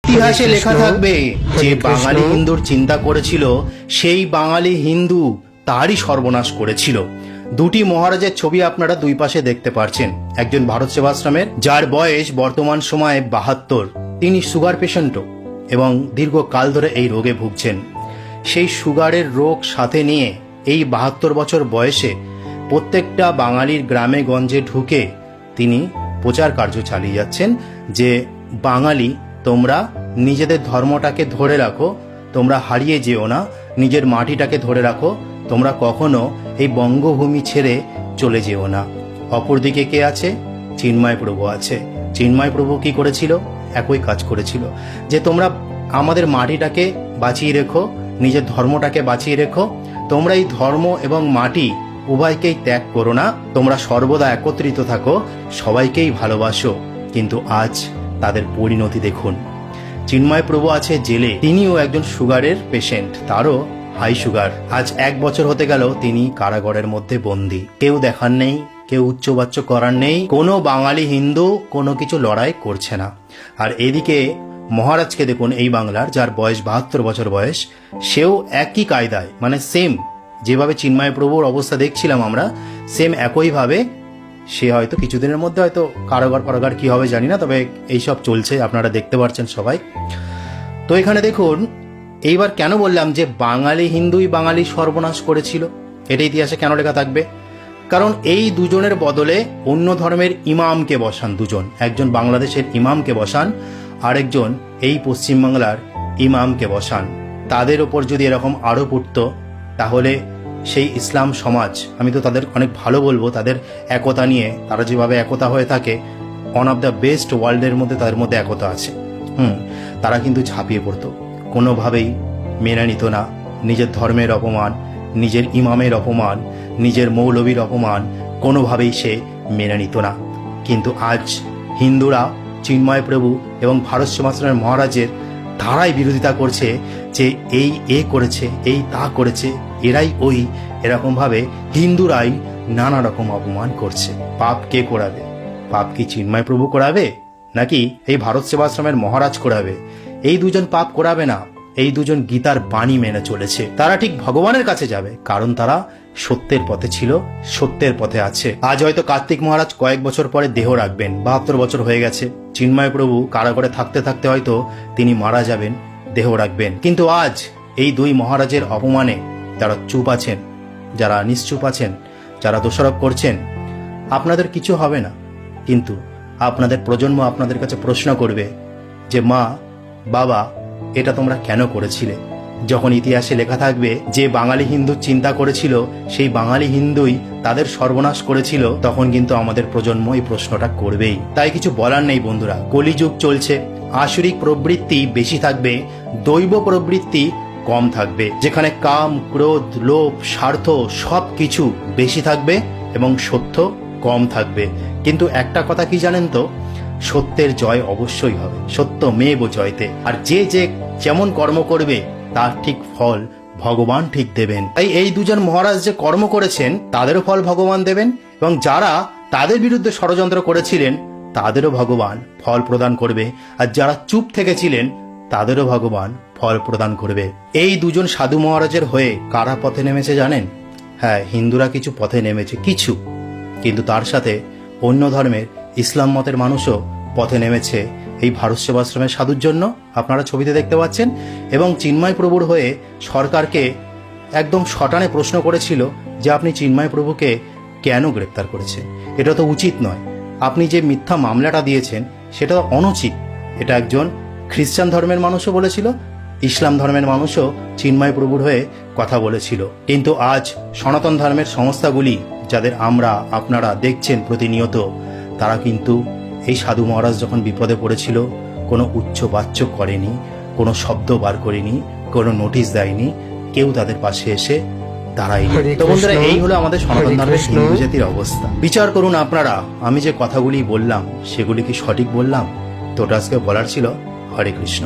ইতিহাসে লেখা থাকবে যে বাঙালি হিন্দুর চিন্তা করেছিল সেই বাঙালি হিন্দু তারই সর্বনাশ করেছিল। দুটি মহারাজের ছবি আপনারা দুই পাশে দেখতে পাচ্ছেন। একজন ভারত সেবাশ্রমের, যার বয়স বর্তমান সময়ে 72, তিনি সুগার পেশেন্টও এবং দীর্ঘকাল ধরে এই রোগে ভুগছেন। সেই সুগারের রোগ সাথে নিয়ে এই 72 বছর বয়সে প্রত্যেকটা বাঙালির গ্রামে গঞ্জে ঢুকে তিনি প্রচার কার্য চালিয়ে যাচ্ছেন যে বাঙালি, তোমরা নিজেদের ধর্মটাকে ধরে রাখো, তোমরা হারিয়ে যেও না, নিজের মাটিটাকে ধরে রাখো, তোমরা কখনো এই বঙ্গভূমি ছেড়ে চলে যেও না। অপরদিকে কে আছে? চিন্ময় প্রভু আছে। চিন্ময় প্রভু কি করেছিল? একই কাজ করেছিল যে তোমরা আমাদের মাটিটাকে বাঁচিয়ে রেখো, নিজের ধর্মটাকে বাঁচিয়ে রেখো, তোমরা এই ধর্ম এবং মাটি উভয়কেই ত্যাগ করো না, তোমরা সর্বদা একত্রিত থাকো, সবাইকেই ভালোবাসো। কিন্তু আজ তাদের পরিণতি দেখুন। চিন্ময় প্রভু আছে জেলে, তিনিও একজন সুগারের পেশেন্ট, তারও হাই সুগার। আজ 1 বছর হতে গেল তিনি কারাগারের মধ্যে বন্দী। কেউ দেখার নেই, কেউ উচ্চবাচ্য করার নেই, কোনো বাঙালি হিন্দু কোনো কিছু লড়াই করছে না। আর এদিকে মহারাজকে দেখুন, এই বাংলার, যার বয়স 72 বছর বয়স, সেও একই কায়দায়, মানে সেম যেভাবে চিন্ময় প্রভুর অবস্থা দেখছিলাম আমরা, সেম একইভাবে সে হয়তো কিছুদিনের মধ্যে হয়তো কারাগার কি হবে জানি না, তবে এইসব চলছে, আপনারা দেখতে পাচ্ছেন সবাই। তো এখানে দেখুন, এইবার কেন বললাম যে বাঙালি হিন্দুই বাঙালি সর্বনাশ করেছিল, এটা ইতিহাসে কেন লেখা থাকবে? কারণ এই দুজনের বদলে অন্য ধর্মের ইমামকে বসান দুজন, একজন বাংলাদেশের ইমামকে বসান, আরেকজন এই পশ্চিমবাংলার ইমামকে বসান। তাদের ওপর যদি এরকম আরোপ উঠত, তাহলে সেই ইসলাম সমাজ, আমি তো তাদের অনেক ভালো বলবো, তাদের একতা নিয়ে, তারা যেভাবে একতা হয়ে থাকে, ওয়ান অফ দ্য বেস্ট ওয়ার্ল্ডের মধ্যে তাদের মধ্যে একতা আছে। তারা কিন্তু ঝাঁপিয়ে পড়তো, কোনোভাবেই মেনে নিত না নিজের ধর্মের অপমান, নিজের ইমামের অপমান, নিজের মৌলবীর অপমান, কোনোভাবেই সে মেনে নিত না। কিন্তু আজ হিন্দুরা চিন্ময় প্রভু এবং ভারত সেবাশ্রমের মহারাজের তারাই বিরোধিতা করছে যে এই এ করেছে, এই তা করেছে, এরাই ওই, এরকমভাবে হিন্দুরাই নানা রকম অপমান করছে। পাপ কে করাবে? পাপ কি চিন্ময় প্রভু করাবে, নাকি এই ভারত সেবাশ্রমের মহারাজ করাবে? এই দুজন পাপ করাবে না, এই দুজন গীতার বাণী মেনে চলেছে। তারা ঠিক ভগবানের কাছে যাবে, কারণ তারা সত্যের পথে ছিল, সত্যের পথে আছে। আজ হয়তো কার্তিক মহারাজ কয়েক বছর পরে দেহ রাখবেন, 72 বছর হয়ে গেছে। চিন্ময় প্রভু কারাগারে থাকতে থাকতে হয়তো তিনি মারা যাবেন, দেহ রাখবেন। কিন্তু আজ এই দুই মহারাজের অপমানে যারা চুপ আছেন, যারা নিশ্চুপ আছেন, যারা দোষারোপ করছেন, আপনাদের কিছু হবে না, কিন্তু আপনাদের প্রজন্ম আপনাদের কাছে প্রশ্ন করবে যে মা, বাবা, এটা তোমরা কেন করেছিলে? যখন ইতিহাসে লেখা থাকবে যে বাঙালি হিন্দু চিন্তা করেছিল সেই বাঙালি হিন্দুই তাদের সর্বনাশ করেছিল, তখন কিন্তু আমাদের প্রজন্ম এই প্রশ্নটা করবেই। তাই কিছু বলার নেই বন্ধুরা, কলিযুগ চলছে, আসরিক প্রবৃত্তি বেশি থাকবে, দৈব প্রবৃত্তি কম থাকবে। যেখানে কাম, ক্রোধ, লোভ, স্বার্থ সবকিছু বেশি থাকবে এবং সত্য কম থাকবে। কিন্তু একটা কথা কি জানেন তো, সত্যের জয় অবশ্যই হবে, সত্য মেব জয়তে। আর যে যে যেমন কর্ম করবে তার ঠিক ফল ভগবান ঠিক দেবেন। তাই এই দুজন মহারাজ যে কর্ম করেছেন তাদেরও ফল ভগবান দেবেন, এবং যারা তাদের বিরুদ্ধে ষড়যন্ত্র করেছিলেন তাদেরও ভগবান ফল প্রদান করবে, আর যারা চুপ থেকেছিলেন তাদেরও ভগবান ফল প্রদান করবে। এই দুজন সাধু মহারাজের হয়ে কারা পথে নেমেছে জানেন? হ্যাঁ, হিন্দুরা কিছু পথে নেমেছে, কিছু, কিন্তু তার সাথে অন্য ধর্মের ইসলাম মতের মানুষও পথে নেমেছে এই ভারত সেবাশ্রমের সাধুর জন্য। আপনারা ছবিতে দেখতে পাচ্ছেন। এবং চিন্ময় প্রভুর হয়ে সরকারকে একদম শটানে প্রশ্ন করেছিল যে আপনি চিন্ময় প্রভুকে কেন গ্রেপ্তার করেছেন? এটা তো উচিত নয়, আপনি যে মিথ্যা মামলাটা দিয়েছেন সেটা অনুচিত। এটা একজন খ্রিস্টান ধর্মের মানুষও বলেছিল, ইসলাম ধর্মের মানুষও চিন্ময় প্রভুর হয়ে কথা বলেছিল। কিন্তু আজ সনাতন ধর্মের সংস্থাগুলি, যাদের আমরা আপনারা দেখছেন প্রতিনিয়ত, তারা কিন্তু এই সাধু মহারাজ যখন বিপদে পড়েছিল কোনো উচ্চবাচ্য করেনি, কোনো শব্দ বার করেনি, কোনো নোটিশ দেয়নি, কেউ তাদের পাশে এসে দাঁড়ায়নি। তো বন্ধুরা, এই হলো আমাদের সনাতন ধর্মের হিন্দু জাতির অবস্থা। বিচার করুন আপনারা, আমি যে কথাগুলি বললাম সেগুলি কি সঠিক বললাম? তো ওটা আজকে বলার ছিল। হরে কৃষ্ণ।